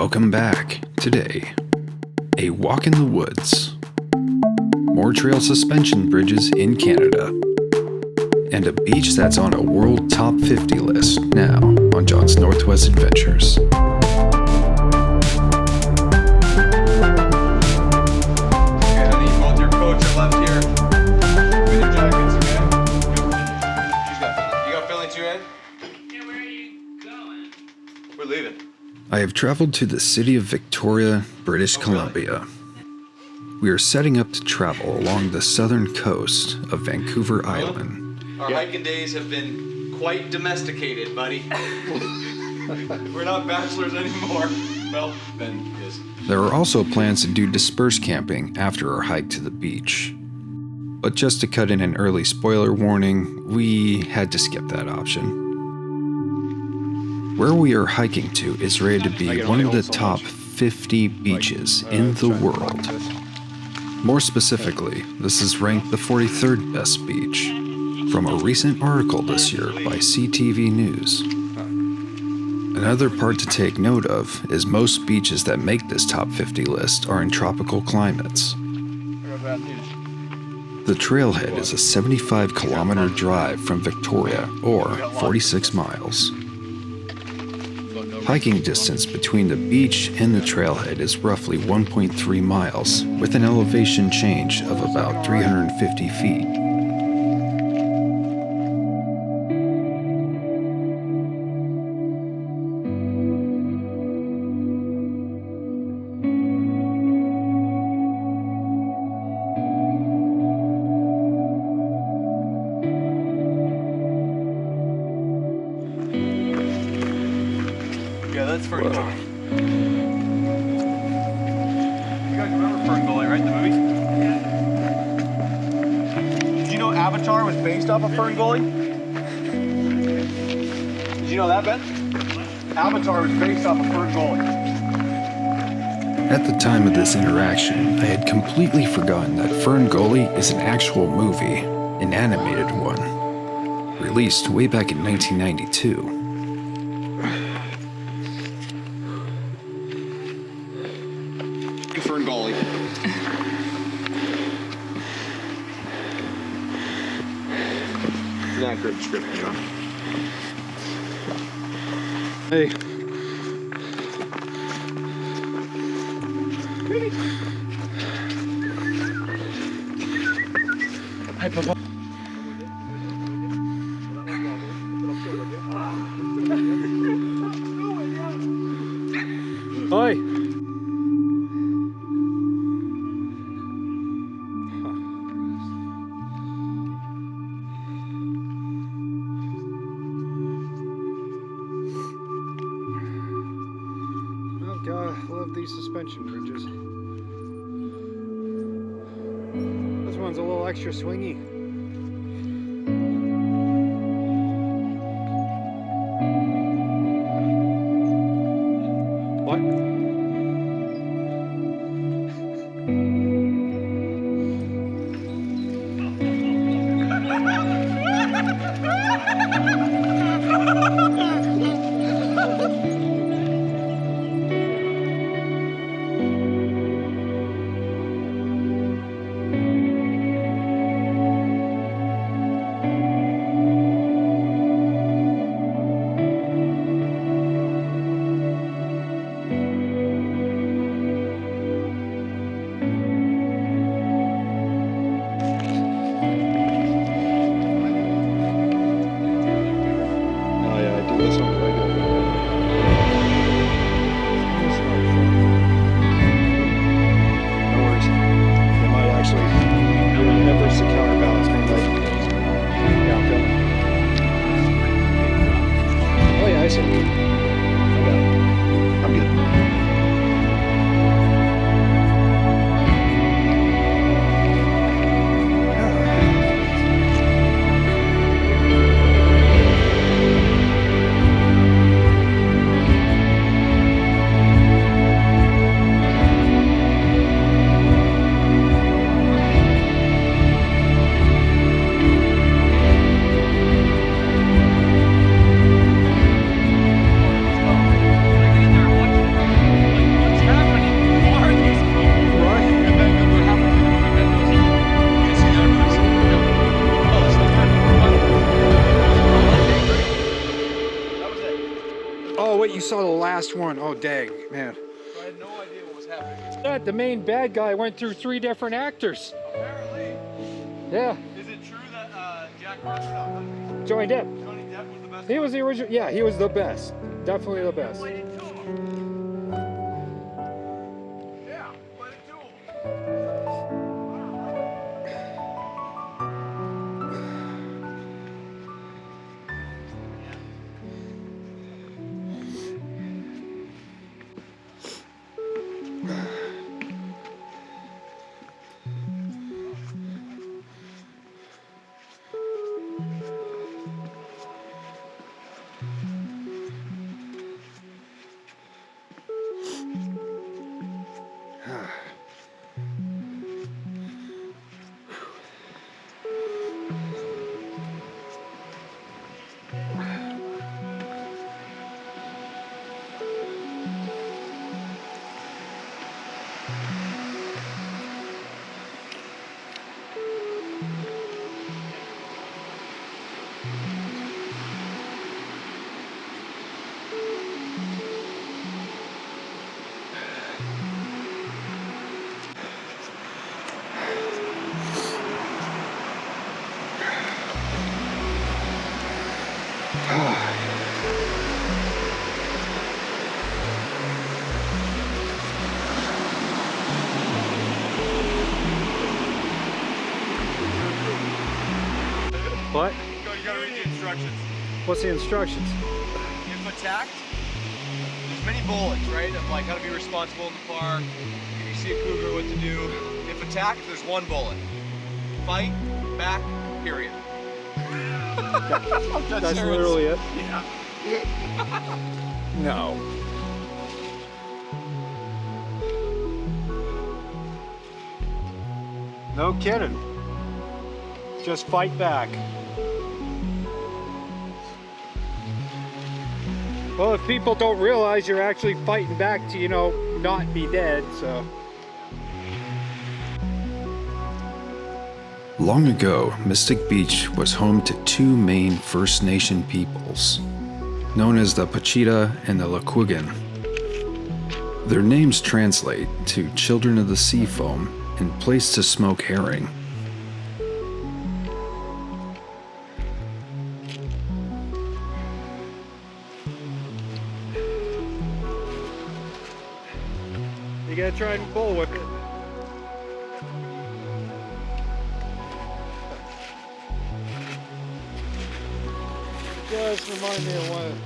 Welcome back. Today, a walk in the woods, more trail suspension bridges in Canada, and a beach that's on a world top 50 list now on John's Northwest Adventures. I have traveled to the city of Victoria, British Columbia. We are setting up to travel along the southern coast of Vancouver Island. Our hiking days have been quite domesticated, buddy. We're not bachelors anymore. Well, Ben is. There are also plans to do dispersed camping after our hike to the beach. But just to cut in an early spoiler warning, we had to skip that option. Where we are hiking to is rated to be one of the top 50 beaches in the world. More specifically, this is ranked the 43rd best beach from a recent article this year by CTV News. Another part to take note of is most beaches that make this top 50 list are in tropical climates. The trailhead is a 75-kilometer drive from Victoria, or 46 miles. Hiking distance between the beach and the trailhead is roughly 1.3 miles, with an elevation change of about 350 feet. Yeah, that's Fern Gully. You guys remember Fern Gully, right? The movie? Yeah. Did you know Avatar was based off of Fern Gully? Did you know that, Ben? Avatar was based off of Fern Gully. At the time of this interaction, I had completely forgotten that Fern Gully is an actual movie, an animated one, released way back in 1992. Fern Gully. An accurate description, John. Hey. Hi, Papa. Oi. God, I love these suspension bridges. This one's a little extra swingy. What? last one. Oh, dang, man. I had no idea what was happening. That the main bad guy went through 3 different actors. Apparently. Yeah, Is it true that Jack Russell, Johnny Depp. Johnny Depp was the best? He was the original. Yeah, he was the best. Definitely the best. Played it to him. Yeah, played it to him. What? Go, you gotta read the instructions. What's the instructions? If attacked, there's many bullets, right? Of like how to be responsible in the park. If you see a cougar, what to do. If attacked, there's 1 bullet. Fight back. Period. That's literally it. Yeah. No. No kidding. Just fight back. Well, if people don't realize you're actually fighting back to, you know, not be dead, so. Long ago, Mystic Beach was home to 2 main First Nation peoples, known as the Pachita and the Laquigin. Their names translate to Children of the Sea Foam and Place to Smoke Herring. You gotta try and bullwhip it. Just remind me of one.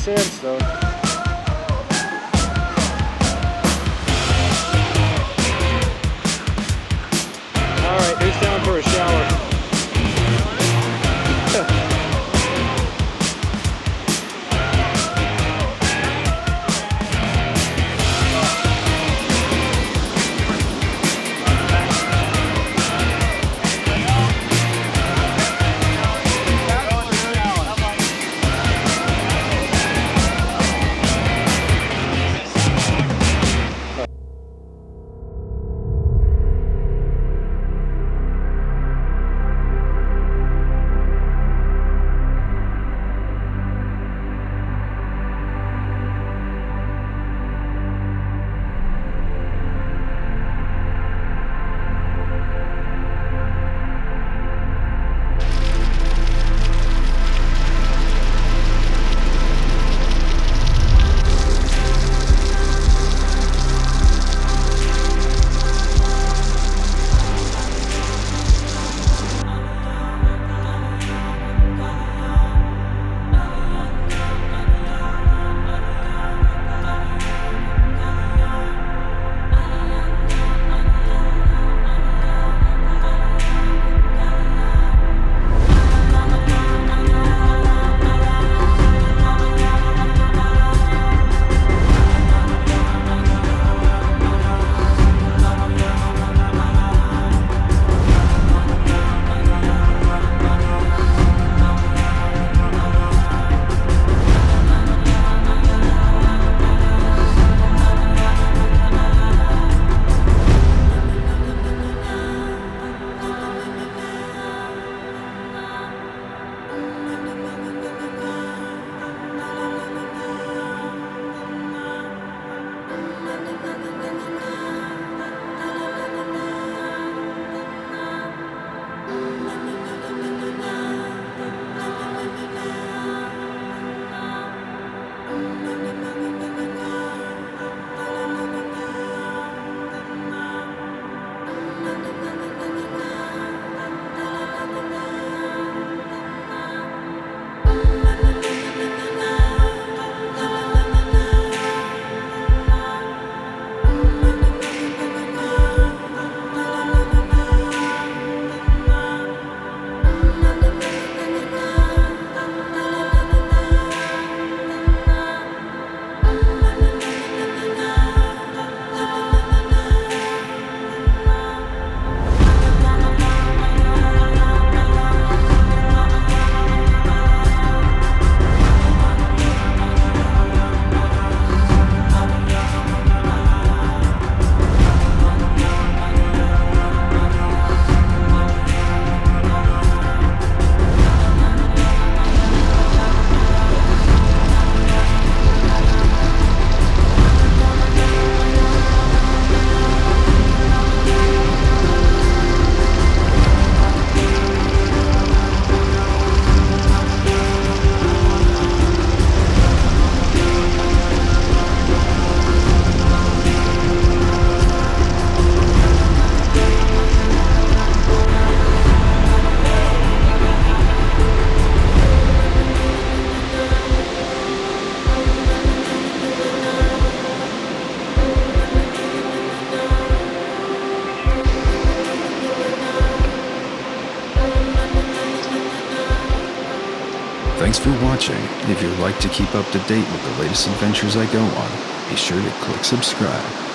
Sandstone. Alright, who's down for a shower? Thanks for watching. If you'd like to keep up to date with the latest adventures I go on, be sure to click subscribe.